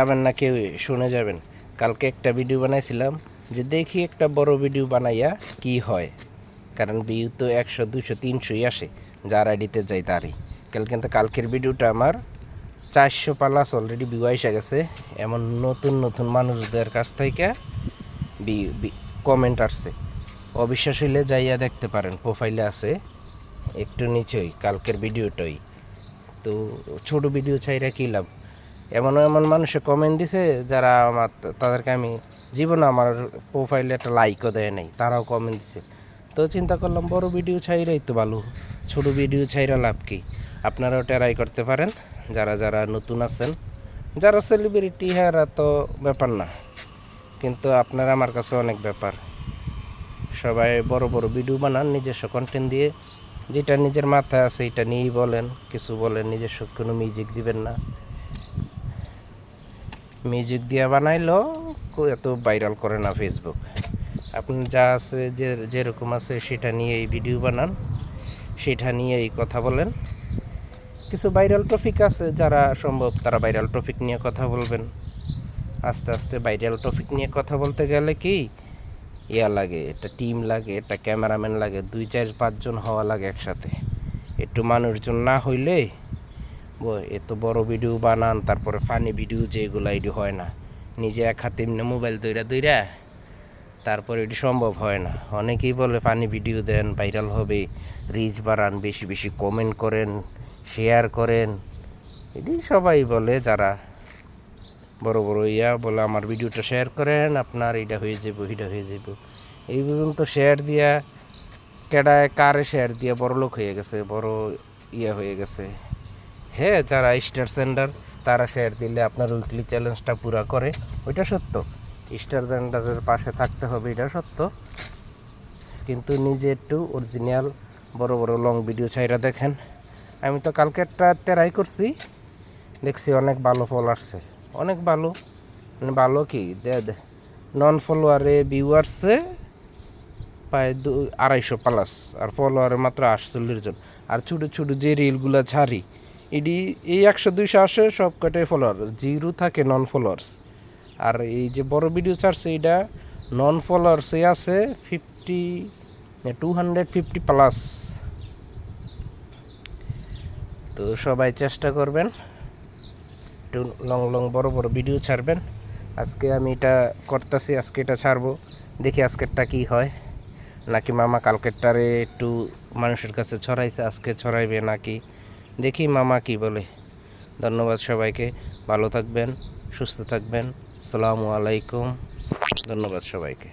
যাবেন না কেউ শুনে যাবেন। কালকে একটা ভিডিও বানাইছিলাম যে দেখি একটা বড় ভিডিও বানাইয়া কি হয়, কারণ ভিউ তো 100 200 300ই আসে যার আইডিতে যাই তারই। কিন্তু কালকের ভিডিওটা আমার 400+ অলরেডি ভিউ এসে গেছে। এমন নতুন নতুন মানুষদের কাছ থেকে কমেন্ট আসছে। অবিশ্বাস হইলে যাইয়া দেখতে পারেন, প্রোফাইলে আছে একটু নিচেই কালকের ভিডিওটাই। তো ছোট ভিডিও চাইরা কী লাভ, এমন এমন মানুষে কমেন্ট দিছে যারা তাদেরকে আমি জীবনে আমার প্রোফাইলে একটা লাইকও দেয় নাই, তারাও কমেন্ট দিছে। তো চিন্তা করলাম বড় ভিডিও ছাইরাই তো ভালো, ছোট ভিডিও ছাইরা লাভ কি। আপনারাও ট্রাই করতে পারেন যারা যারা নতুন আছেন। যারা সেলিব্রিটি হ্যাঁ তো ব্যাপার না, কিন্তু আপনারা আমার কাছে অনেক ব্যাপার। সবাই বড় বড় ভিডিও বানান নিজস্ব কন্টেন্ট দিয়ে, যেটা নিজের মাথায় আছে এটা নিয়েই বলেন, কিছু বলেন, নিজস্ব কোনো মিউজিক দিবেন না। মিউজিক দিয়ে বানাইলো এত ভাইরাল করে না ফেসবুক। আপনি যা আছে যেরকম আছে সেটা নিয়েই ভিডিও বানান, সেটা নিয়েই কথা বলেন। কিছু ভাইরাল টপিক আছে, যারা সম্ভব তারা ভাইরাল টপিক নিয়ে কথা বলবেন। আস্তে আস্তে ভাইরাল টপিক নিয়ে কথা বলতে গেলে কি লাগে, একটা টিম লাগে, একটা ক্যামেরাম্যান লাগে, 2 4 5 জন হওয়া লাগে একসাথে। একটু মানুষজন না হইলে এত বড় ভিডিও বানান, তারপরে ফানি ভিডিও যেগুলো এটি হয় না। নিজে এক হাতে এমনি মোবাইল দইরা তারপরে এটি সম্ভব হয় না। অনেকেই বলে ফানি ভিডিও দেন, ভাইরাল হবে, রিচ বাড়ান, বেশি বেশি কমেন্ট করেন, শেয়ার করেন, এটি সবাই বলে। যারা বড় বড় বলে আমার ভিডিওটা শেয়ার করেন, আপনার এটা হয়ে যাবো, এটা হয়ে যাবো। এই পর্যন্ত শেয়ার দিয়া কেডায় কারে শেয়ার দিয়া বড় লোক হয়ে গেছে, বড় হয়ে গেছে। হ্যাঁ, যারা স্টার সেন্ডার তারা শেয়ার দিলে আপনার উইকলি চ্যালেঞ্জটা পুরা করে, ওইটা সত্য। স্টার সেন্ডারের পাশে থাকতে হবে, এটা সত্য। কিন্তু নিজে একটু অরিজিনাল বড় বড় লং ভিডিও ছাইরা দেখেন। আমি তো কালকে একটা ট্রাই করছি, দেখছি অনেক ভালো ফল আসছে, অনেক ভালো। মানে ভালো কি নন ফলোয়ারে ভিউ আসছে প্রায় 250+ আর ফলোয়ারে মাত্র 48 জন। আর ছোটো ছোটো যে রিলগুলো ছাড়ি এটি এই 100 200 আসে, সব কটাই ফলোয়ার, 0 থাকে নন ফলোয়ার্স। আর এই যে বড় ভিডিও ছাড়ছে এটা নন ফলোয়ার্সে আছে 250+। তো সবাই চেষ্টা করবেন একটু লং লং বড় বড় ভিডিও ছাড়বেন। আজকে আমি এটা করতেছি, আজকে এটা ছাড়বো, দেখি আজকেরটা কি হয়। নাকি মামা কালকেরটারে একটু মানুষের কাছে ছড়াইছে, আজকে ছড়াইবে নাকি, দেখি মামা কি বলে। ধন্যবাদ সবাইকে, ভালো থাকবেন, সুস্থ থাকবেন। আসসালামু আলাইকুম, ধন্যবাদ সবাইকে।